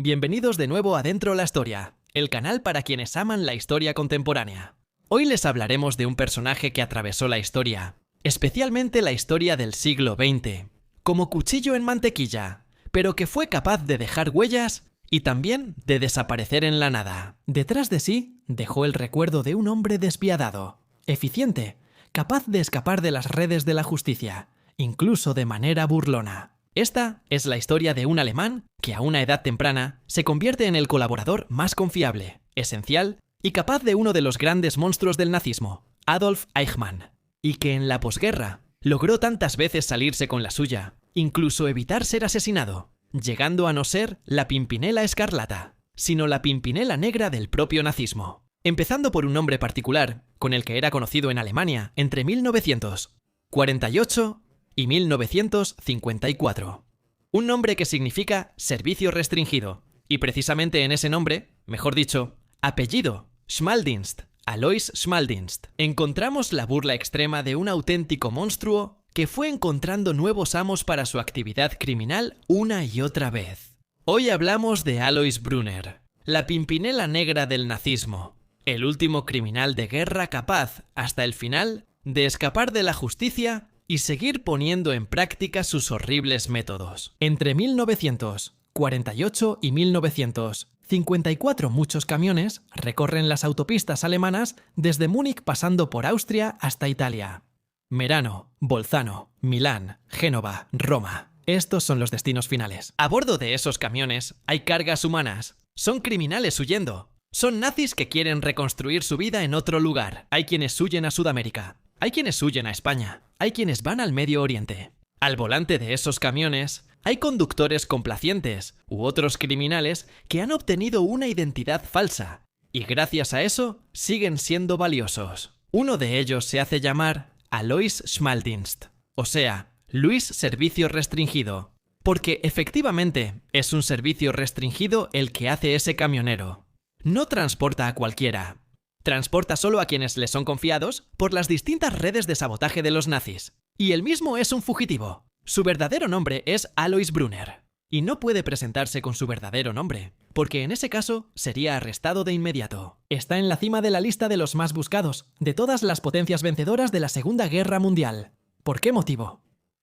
Bienvenidos de nuevo a Dentro la Historia, el canal para quienes aman la historia contemporánea. Hoy les hablaremos de un personaje que atravesó la historia, especialmente la historia del siglo XX, como cuchillo en mantequilla, pero que fue capaz de dejar huellas y también de desaparecer en la nada. Detrás de sí dejó el recuerdo de un hombre despiadado, eficiente, capaz de escapar de las redes de la justicia, incluso de manera burlona. Esta es la historia de un alemán que a una edad temprana se convierte en el colaborador más confiable, esencial y capaz de uno de los grandes monstruos del nazismo, Adolf Eichmann, y que en la posguerra logró tantas veces salirse con la suya, incluso evitar ser asesinado, llegando a no ser la Pimpinela Escarlata, sino la Pimpinela Negra del propio nazismo. Empezando por un nombre particular, con el que era conocido en Alemania entre 1948 y 1954. Un nombre que significa servicio restringido, y precisamente en ese nombre, mejor dicho, apellido, Schmaldienst, Alois Schmaldienst, encontramos la burla extrema de un auténtico monstruo que fue encontrando nuevos amos para su actividad criminal una y otra vez. Hoy hablamos de Alois Brunner, la Pimpinela Negra del nazismo, el último criminal de guerra capaz, hasta el final, de escapar de la justicia y seguir poniendo en práctica sus horribles métodos. Entre 1948 y 1954 muchos camiones recorren las autopistas alemanas desde Múnich pasando por Austria hasta Italia. Merano, Bolzano, Milán, Génova, Roma. Estos son los destinos finales. A bordo de esos camiones hay cargas humanas. Son criminales huyendo. Son nazis que quieren reconstruir su vida en otro lugar. Hay quienes huyen a Sudamérica. Hay quienes huyen a España. Hay quienes van al Medio Oriente. Al volante de esos camiones hay conductores complacientes u otros criminales que han obtenido una identidad falsa y gracias a eso siguen siendo valiosos. Uno de ellos se hace llamar Alois Schmaldienst, o sea, Luis Servicio Restringido, porque efectivamente es un servicio restringido el que hace ese camionero. No transporta a cualquiera. Transporta solo a quienes le son confiados por las distintas redes de sabotaje de los nazis. Y él mismo es un fugitivo. Su verdadero nombre es Alois Brunner. Y no puede presentarse con su verdadero nombre, porque en ese caso sería arrestado de inmediato. Está en la cima de la lista de los más buscados, de todas las potencias vencedoras de la Segunda Guerra Mundial. ¿Por qué motivo?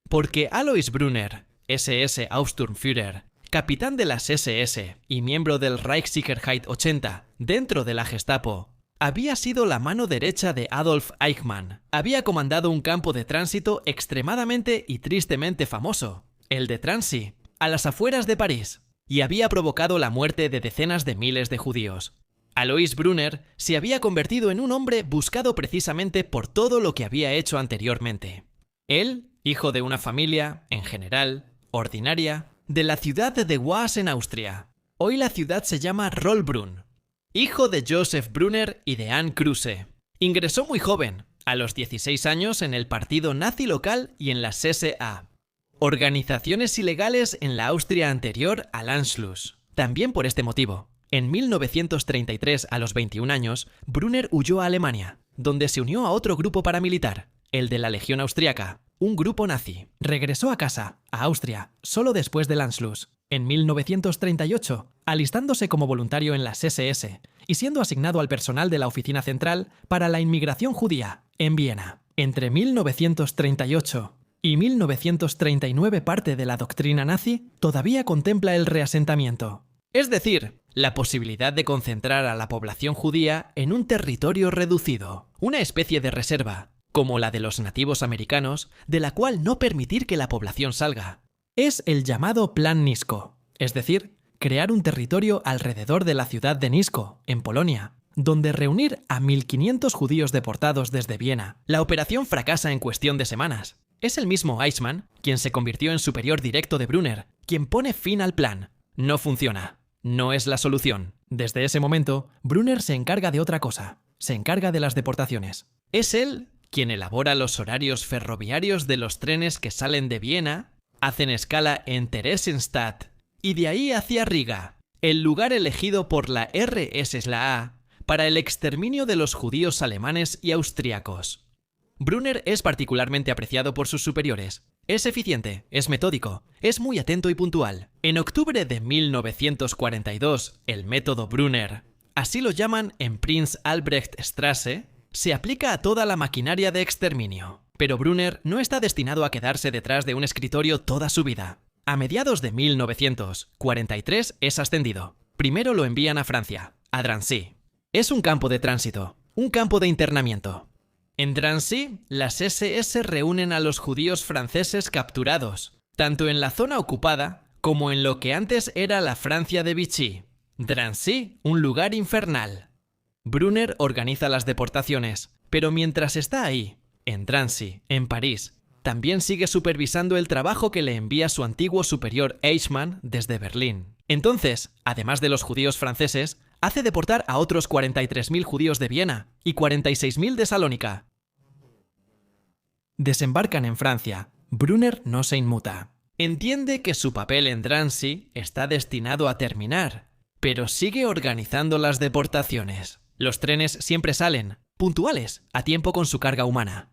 Porque Alois Brunner, SS Aufsturmführer, capitán de las SS y miembro del Reichssicherheit 80 dentro de la Gestapo, había sido la mano derecha de Adolf Eichmann. Había comandado un campo de tránsito extremadamente y tristemente famoso, el de Trancy, a las afueras de París, y había provocado la muerte de decenas de miles de judíos. Alois Brunner se había convertido en un hombre buscado precisamente por todo lo que había hecho anteriormente. Él, hijo de una familia, en general, ordinaria, de la ciudad de Waas en Austria. Hoy la ciudad se llama Rollbrunn. Hijo de Joseph Brunner y de Anne Kruse. Ingresó muy joven, a los 16 años, en el partido nazi local y en las SA, organizaciones ilegales en la Austria anterior al Anschluss. También por este motivo, en 1933, a los 21 años, Brunner huyó a Alemania, donde se unió a otro grupo paramilitar, el de la Legión Austriaca, un grupo nazi. Regresó a casa, a Austria, solo después del Anschluss, en 1938, alistándose como voluntario en las SS y siendo asignado al personal de la Oficina Central para la Inmigración Judía, en Viena. Entre 1938 y 1939 parte de la doctrina nazi todavía contempla el reasentamiento, es decir, la posibilidad de concentrar a la población judía en un territorio reducido, una especie de reserva, como la de los nativos americanos, de la cual no permitir que la población salga. Es el llamado Plan Nisko, es decir, crear un territorio alrededor de la ciudad de Nisko, en Polonia, donde reunir a 1.500 judíos deportados desde Viena. La operación fracasa en cuestión de semanas. Es el mismo Eichmann quien se convirtió en superior directo de Brunner, quien pone fin al plan. No funciona. No es la solución. Desde ese momento, Brunner se encarga de otra cosa. Se encarga de las deportaciones. Es él quien elabora los horarios ferroviarios de los trenes que salen de Viena, hacen escala en Theresienstadt y de ahí hacia Riga, el lugar elegido por la RSA para el exterminio de los judíos alemanes y austriacos. Brunner es particularmente apreciado por sus superiores, Es eficiente, es metódico, es muy atento y puntual. En octubre de 1942, el método Brunner, así lo llaman en Prinz Albrecht Straße, se aplica a toda la maquinaria de exterminio. Pero Brunner no está destinado a quedarse detrás de un escritorio toda su vida. A mediados de 1943 es ascendido. Primero lo envían a Francia, a Drancy. Es un campo de tránsito, un campo de internamiento. En Drancy, las SS reúnen a los judíos franceses capturados, tanto en la zona ocupada como en lo que antes era la Francia de Vichy. Drancy, un lugar infernal. Brunner organiza las deportaciones, pero mientras está ahí, en Drancy, en París, también sigue supervisando el trabajo que le envía su antiguo superior Eichmann desde Berlín. Entonces, además de los judíos franceses, hace deportar a otros 43.000 judíos de Viena y 46.000 de Salónica. Desembarcan en Francia. Brunner no se inmuta. Entiende que su papel en Drancy está destinado a terminar, pero sigue organizando las deportaciones. Los trenes siempre salen, puntuales, a tiempo con su carga humana.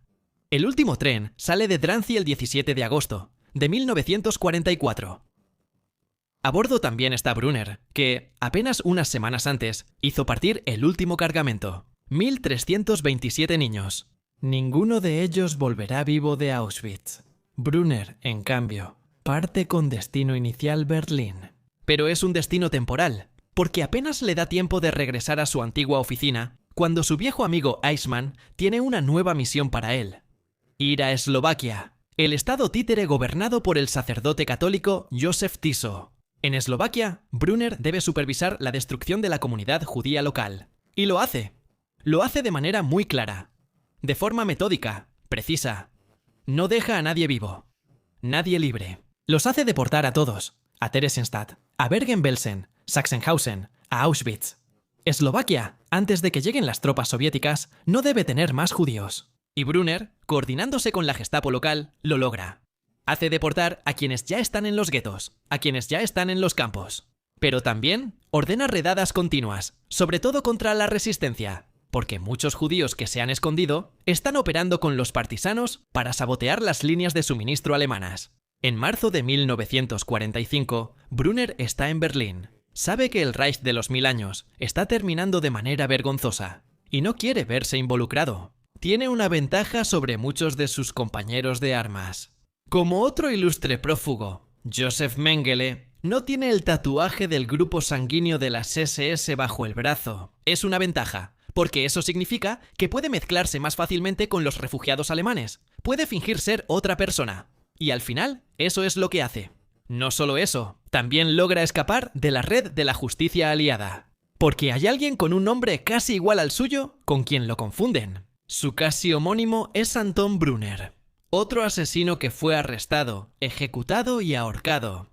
El último tren sale de Drancy el 17 de agosto de 1944. A bordo también está Brunner, que, apenas unas semanas antes, hizo partir el último cargamento. 1.327 niños. Ninguno de ellos volverá vivo de Auschwitz. Brunner, en cambio, parte con destino inicial Berlín. Pero es un destino temporal, porque apenas le da tiempo de regresar a su antigua oficina cuando su viejo amigo Eichmann tiene una nueva misión para él. Ir a Eslovaquia, el estado títere gobernado por el sacerdote católico Józef Tiso. En Eslovaquia, Brunner debe supervisar la destrucción de la comunidad judía local. Y lo hace. Lo hace de manera muy clara. De forma metódica, precisa. No deja a nadie vivo. Nadie libre. Los hace deportar a todos. A Theresienstadt, a Bergen-Belsen, Sachsenhausen, a Auschwitz. Eslovaquia, antes de que lleguen las tropas soviéticas, no debe tener más judíos. Y Brunner, coordinándose con la Gestapo local, lo logra. Hace deportar a quienes ya están en los guetos, a quienes ya están en los campos. Pero también ordena redadas continuas, sobre todo contra la resistencia, porque muchos judíos que se han escondido están operando con los partisanos para sabotear las líneas de suministro alemanas. En marzo de 1945, Brunner está en Berlín. Sabe que el Reich de los 1000 años está terminando de manera vergonzosa y no quiere verse involucrado. Tiene una ventaja sobre muchos de sus compañeros de armas. Como otro ilustre prófugo, Josef Mengele no tiene el tatuaje del grupo sanguíneo de las SS bajo el brazo. Es una ventaja, porque eso significa que puede mezclarse más fácilmente con los refugiados alemanes. Puede fingir ser otra persona. Y al final, eso es lo que hace. No solo eso, también logra escapar de la red de la justicia aliada. Porque hay alguien con un nombre casi igual al suyo con quien lo confunden. Su casi homónimo es Anton Brunner. Otro asesino que fue arrestado, ejecutado y ahorcado.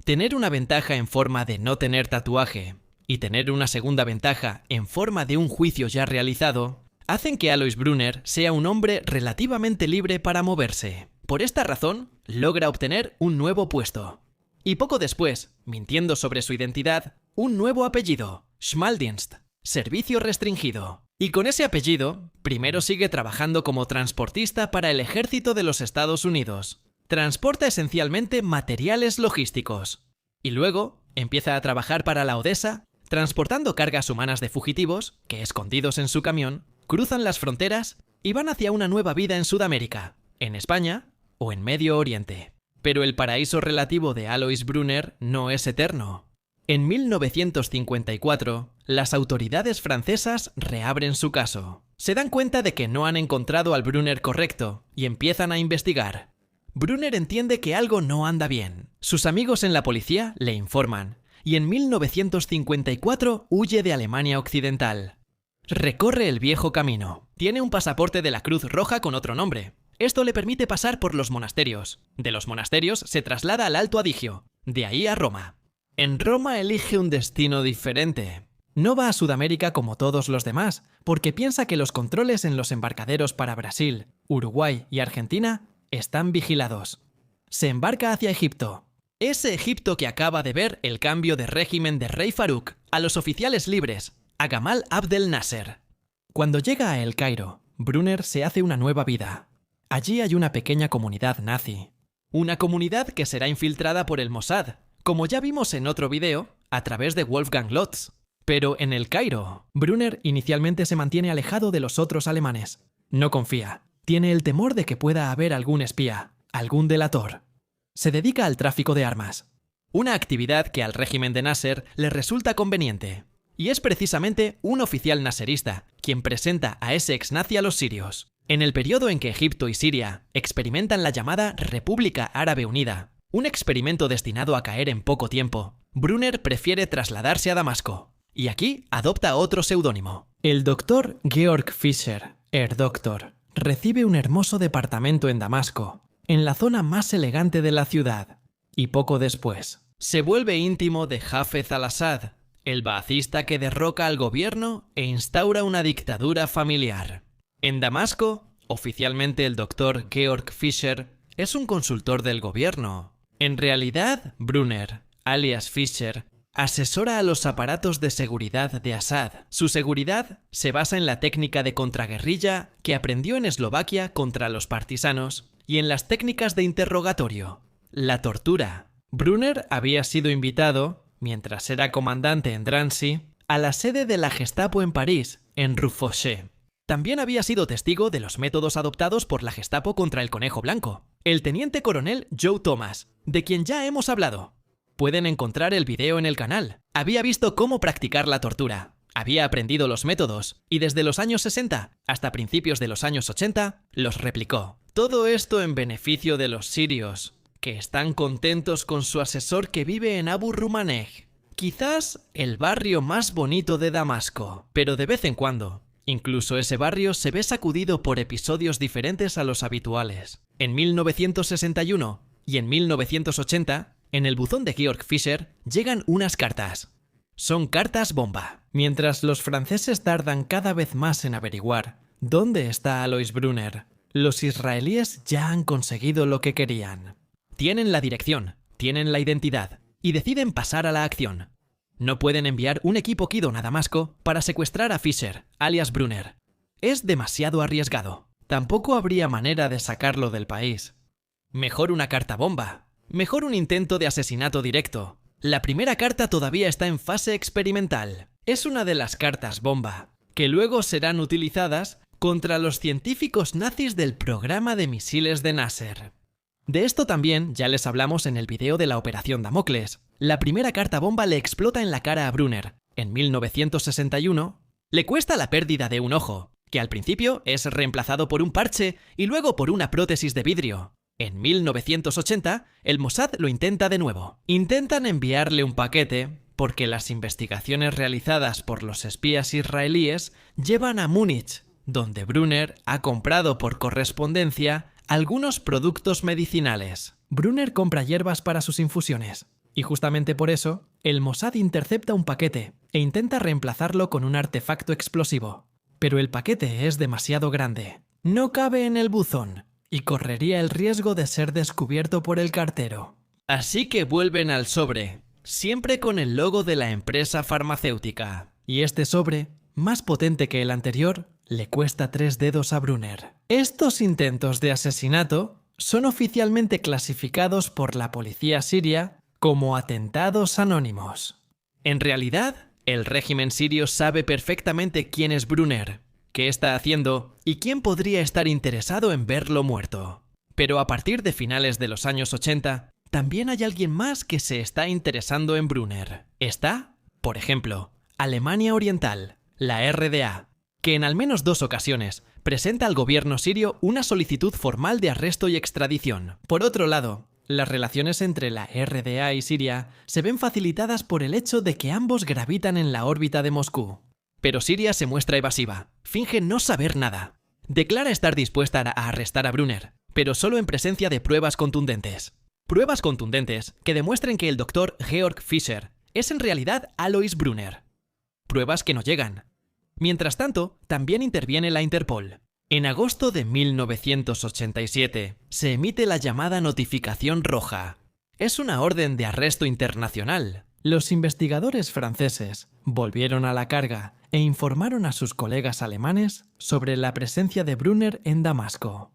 Tener una ventaja en forma de no tener tatuaje y tener una segunda ventaja en forma de un juicio ya realizado hacen que Alois Brunner sea un hombre relativamente libre para moverse. Por esta razón, logra obtener un nuevo puesto. Y poco después, mintiendo sobre su identidad, un nuevo apellido, Schmaldienst, servicio restringido. Y con ese apellido, primero sigue trabajando como transportista para el ejército de los Estados Unidos. Transporta esencialmente materiales logísticos. Y luego, empieza a trabajar para la Odessa, transportando cargas humanas de fugitivos, que escondidos en su camión, cruzan las fronteras y van hacia una nueva vida en Sudamérica, en España o en Medio Oriente. Pero el paraíso relativo de Alois Brunner no es eterno. En 1954, las autoridades francesas reabren su caso. Se dan cuenta de que no han encontrado al Brunner correcto y empiezan a investigar. Brunner entiende que algo no anda bien. Sus amigos en la policía le informan y en 1954 huye de Alemania Occidental. Recorre el viejo camino. Tiene un pasaporte de la Cruz Roja con otro nombre. Esto le permite pasar por los monasterios. De los monasterios se traslada al Alto Adigio, de ahí a Roma. En Roma elige un destino diferente. No va a Sudamérica como todos los demás, porque piensa que los controles en los embarcaderos para Brasil, Uruguay y Argentina están vigilados. Se embarca hacia Egipto. Ese Egipto que acaba de ver el cambio de régimen de Rey Farouk a los oficiales libres, a Gamal Abdel Nasser. Cuando llega a El Cairo, Brunner se hace una nueva vida. Allí hay una pequeña comunidad nazi. una comunidad que será infiltrada por el Mossad, como ya vimos en otro video, a través de Wolfgang Lotz. Pero en el Cairo, Brunner inicialmente se mantiene alejado de los otros alemanes. No confía. Tiene el temor de que pueda haber algún espía, algún delator. Se dedica al tráfico de armas. Una actividad que al régimen de Nasser le resulta conveniente. Y es precisamente un oficial naserista quien presenta a ese ex-nazi a los sirios. En el periodo en que Egipto y Siria experimentan la llamada República Árabe Unida, un experimento destinado a caer en poco tiempo, Brunner prefiere trasladarse a Damasco. Y aquí adopta otro seudónimo. El doctor Georg Fischer, Doctor, recibe un hermoso departamento en Damasco, en la zona más elegante de la ciudad. Y poco después, se vuelve íntimo de Hafez al-Assad, el baacista que derroca al gobierno e instaura una dictadura familiar. En Damasco, oficialmente el doctor Georg Fischer es un consultor del gobierno. En realidad, Brunner, alias Fischer, asesora a los aparatos de seguridad de Assad. Su seguridad se basa en la técnica de contraguerrilla que aprendió en Eslovaquia contra los partisanos y en las técnicas de interrogatorio, la tortura. Brunner había sido invitado, mientras era comandante en Drancy, a la sede de la Gestapo en París, en Rue Fauchet. También había sido testigo de los métodos adoptados por la Gestapo contra el Conejo Blanco, el teniente coronel Joe Thomas, de quien ya hemos hablado. Pueden encontrar el video en el canal. Había visto cómo practicar la tortura, había aprendido los métodos y desde los años 60 hasta principios de los años 80 los replicó. Todo esto en beneficio de los sirios, que están contentos con su asesor que vive en Abu Rumaneg, quizás el barrio más bonito de Damasco, pero de vez en cuando, incluso ese barrio se ve sacudido por episodios diferentes a los habituales. En 1961 y en 1980, en el buzón de Georg Fischer llegan unas cartas. Son cartas bomba. Mientras los franceses tardan cada vez más en averiguar dónde está Alois Brunner, los israelíes ya han conseguido lo que querían. Tienen la dirección, tienen la identidad y deciden pasar a la acción. No pueden enviar un equipo Kidon a Damasco para secuestrar a Fischer, alias Brunner. Es demasiado arriesgado. Tampoco habría manera de sacarlo del país. Mejor una carta bomba. Mejor un intento de asesinato directo. La primera carta todavía está en fase experimental. Es una de las cartas bomba, que luego serán utilizadas contra los científicos nazis del programa de misiles de Nasser. De esto también ya les hablamos en el video de la Operación Damocles. La primera carta bomba le explota en la cara a Brunner. En 1961, le cuesta la pérdida de un ojo, que al principio es reemplazado por un parche y luego por una prótesis de vidrio. En 1980, el Mossad lo intenta de nuevo. Intentan enviarle un paquete porque las investigaciones realizadas por los espías israelíes llevan a Múnich, donde Brunner ha comprado por correspondencia algunos productos medicinales. Brunner compra hierbas para sus infusiones, y justamente por eso, el Mossad intercepta un paquete e intenta reemplazarlo con un artefacto explosivo. Pero el paquete es demasiado grande, no cabe en el buzón, y correría el riesgo de ser descubierto por el cartero. Así que vuelven al sobre, siempre con el logo de la empresa farmacéutica. Y este sobre, más potente que el anterior, le cuesta 3 dedos a Brunner. Estos intentos de asesinato son oficialmente clasificados por la policía siria como atentados anónimos. En realidad, el régimen sirio sabe perfectamente quién es Brunner, qué está haciendo y quién podría estar interesado en verlo muerto. Pero a partir de finales de los años 80, también hay alguien más que se está interesando en Brunner. Está, por ejemplo, Alemania Oriental, la RDA, que en al menos 2 ocasiones presenta al gobierno sirio una solicitud formal de arresto y extradición. Por otro lado, las relaciones entre la RDA y Siria se ven facilitadas por el hecho de que ambos gravitan en la órbita de Moscú. Pero Siria se muestra evasiva, finge no saber nada. Declara estar dispuesta a arrestar a Brunner, pero solo en presencia de pruebas contundentes. Pruebas contundentes que demuestren que el doctor Georg Fischer es en realidad Alois Brunner. Pruebas que no llegan. Mientras tanto, también interviene la Interpol. En agosto de 1987 se emite la llamada Notificación Roja. Es una orden de arresto internacional. Los investigadores franceses volvieron a la carga e informaron a sus colegas alemanes sobre la presencia de Brunner en Damasco.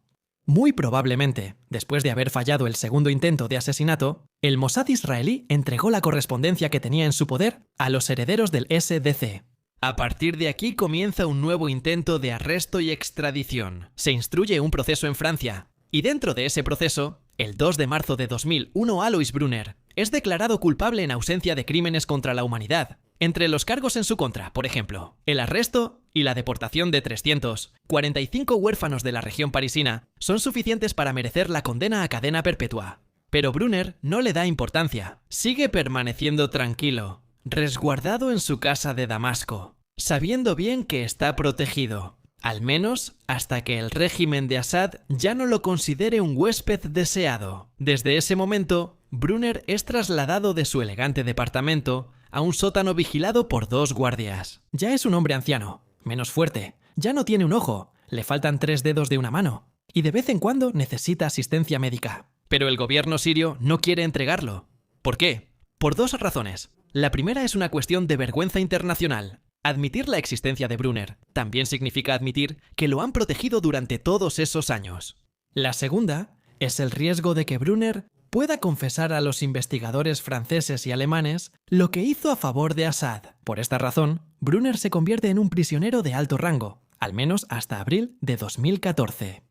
Muy probablemente, después de haber fallado el segundo intento de asesinato, el Mossad israelí entregó la correspondencia que tenía en su poder a los herederos del SDC. A partir de aquí comienza un nuevo intento de arresto y extradición. Se instruye un proceso en Francia, y dentro de ese proceso, el 2 de marzo de 2001, Alois Brunner es declarado culpable en ausencia de crímenes contra la humanidad. Entre los cargos en su contra, por ejemplo, el arresto y la deportación de 345 huérfanos de la región parisina son suficientes para merecer la condena a cadena perpetua. Pero Brunner no le da importancia. Sigue permaneciendo tranquilo, resguardado en su casa de Damasco, sabiendo bien que está protegido, al menos hasta que el régimen de Assad ya no lo considere un huésped deseado. Desde ese momento, Brunner es trasladado de su elegante departamento a un sótano vigilado por 2 guardias. Ya es un hombre anciano, menos fuerte, ya no tiene un ojo, le faltan 3 dedos de una mano, y de vez en cuando necesita asistencia médica. Pero el gobierno sirio no quiere entregarlo. ¿Por qué? Por 2 razones. La primera es una cuestión de vergüenza internacional. Admitir la existencia de Brunner también significa admitir que lo han protegido durante todos esos años. La segunda es el riesgo de que Brunner pueda confesar a los investigadores franceses y alemanes lo que hizo a favor de Assad. Por esta razón, Brunner se convierte en un prisionero de alto rango, al menos hasta abril de 2014.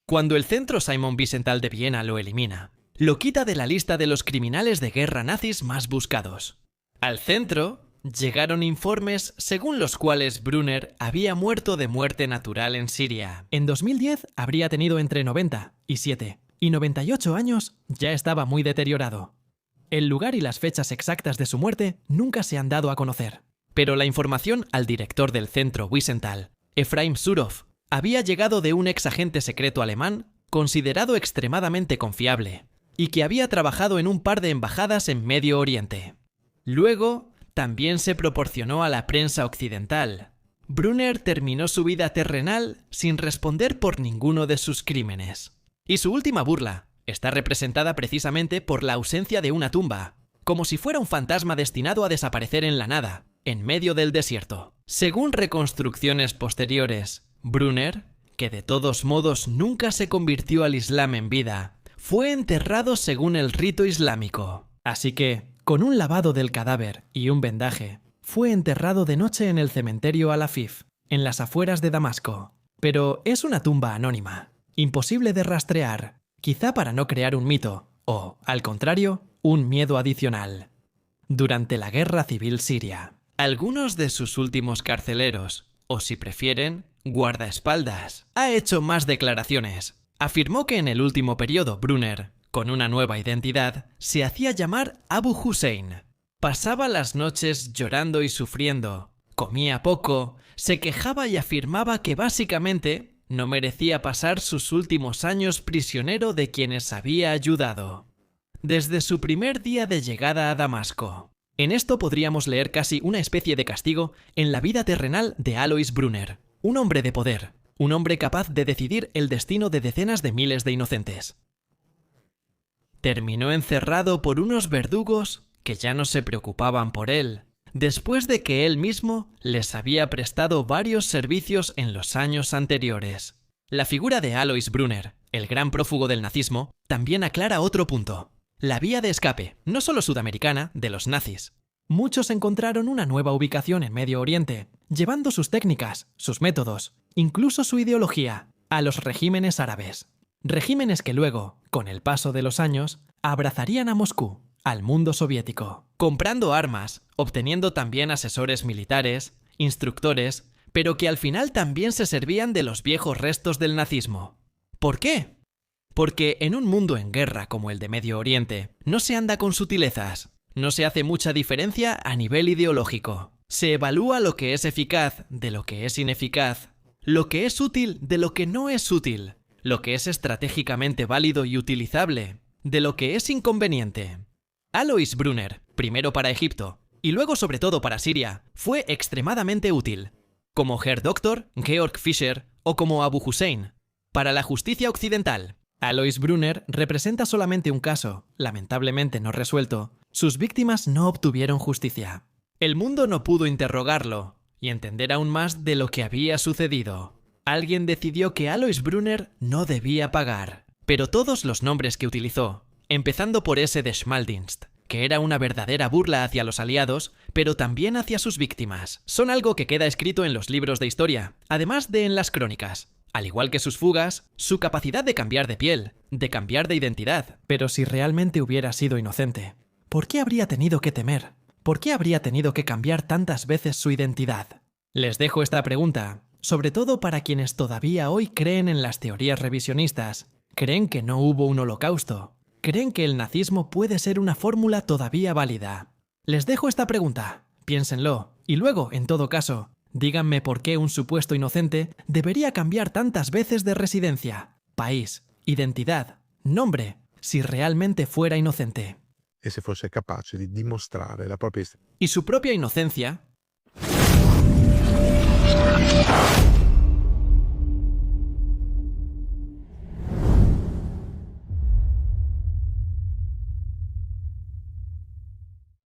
Cuando el Centro Simon Wiesenthal de Viena lo elimina, lo quita de la lista de los criminales de guerra nazis más buscados. Al centro llegaron informes según los cuales Brunner había muerto de muerte natural en Siria. En 2010 habría tenido entre 97 y 98 años, ya estaba muy deteriorado. El lugar y las fechas exactas de su muerte nunca se han dado a conocer. Pero la información al director del centro Wiesenthal, Efraim Surov, había llegado de un ex agente secreto alemán considerado extremadamente confiable y que había trabajado en un par de embajadas en Medio Oriente. Luego, también se proporcionó a la prensa occidental. Brunner terminó su vida terrenal sin responder por ninguno de sus crímenes. Y su última burla está representada precisamente por la ausencia de una tumba, como si fuera un fantasma destinado a desaparecer en la nada, en medio del desierto. Según reconstrucciones posteriores, Brunner, que de todos modos nunca se convirtió al Islam en vida, fue enterrado según el rito islámico. Así que, con un lavado del cadáver y un vendaje, fue enterrado de noche en el cementerio Al-Afif, en las afueras de Damasco. Pero es una tumba anónima, imposible de rastrear, quizá para no crear un mito, o, al contrario, un miedo adicional. Durante la Guerra Civil Siria, algunos de sus últimos carceleros, o si prefieren, guardaespaldas, ha hecho más declaraciones. Afirmó que en el último periodo Brunner, con una nueva identidad, se hacía llamar Abu Hussein. Pasaba las noches llorando y sufriendo, comía poco, se quejaba y afirmaba que básicamente no merecía pasar sus últimos años prisionero de quienes había ayudado. Desde su primer día de llegada a Damasco. En esto podríamos leer casi una especie de castigo en la vida terrenal de Alois Brunner, un hombre de poder, un hombre capaz de decidir el destino de decenas de miles de inocentes. Terminó encerrado por unos verdugos que ya no se preocupaban por él, después de que él mismo les había prestado varios servicios en los años anteriores. La figura de Alois Brunner, el gran prófugo del nazismo, también aclara otro punto: la vía de escape, no solo sudamericana, de los nazis. Muchos encontraron una nueva ubicación en Medio Oriente, llevando sus técnicas, sus métodos, incluso su ideología, a los regímenes árabes. Regímenes que luego, con el paso de los años, abrazarían a Moscú, al mundo soviético, comprando armas, obteniendo también asesores militares, instructores, pero que al final también se servían de los viejos restos del nazismo. ¿Por qué? Porque en un mundo en guerra como el de Medio Oriente, no se anda con sutilezas, no se hace mucha diferencia a nivel ideológico. Se evalúa lo que es eficaz de lo que es ineficaz, lo que es útil de lo que no es útil, lo que es estratégicamente válido y utilizable de lo que es inconveniente. Alois Brunner, primero para Egipto y luego sobre todo para Siria, fue extremadamente útil, como Herr Dr. Georg Fischer o como Abu Hussein. Para la justicia occidental, Alois Brunner representa solamente un caso, lamentablemente no resuelto. Sus víctimas no obtuvieron justicia. El mundo no pudo interrogarlo y entender aún más de lo que había sucedido. alguien decidió que Alois Brunner no debía pagar. Pero todos los nombres que utilizó, empezando por ese de Schmaldienst, que era una verdadera burla hacia los aliados, pero también hacia sus víctimas, son algo que queda escrito en los libros de historia, además de en las crónicas. Al igual que sus fugas, su capacidad de cambiar de piel, de cambiar de identidad. Pero si realmente hubiera sido inocente, ¿por qué habría tenido que temer? ¿Por qué habría tenido que cambiar tantas veces su identidad? Les dejo esta pregunta, sobre todo para quienes todavía hoy creen en las teorías revisionistas, creen que no hubo un holocausto, creen que el nazismo puede ser una fórmula todavía válida. Les dejo esta pregunta, piénsenlo, y luego, en todo caso, díganme por qué un supuesto inocente debería cambiar tantas veces de residencia, país, identidad, nombre, si realmente fuera inocente. E se fosse capace di dimostrare la propria Y su propia inocencia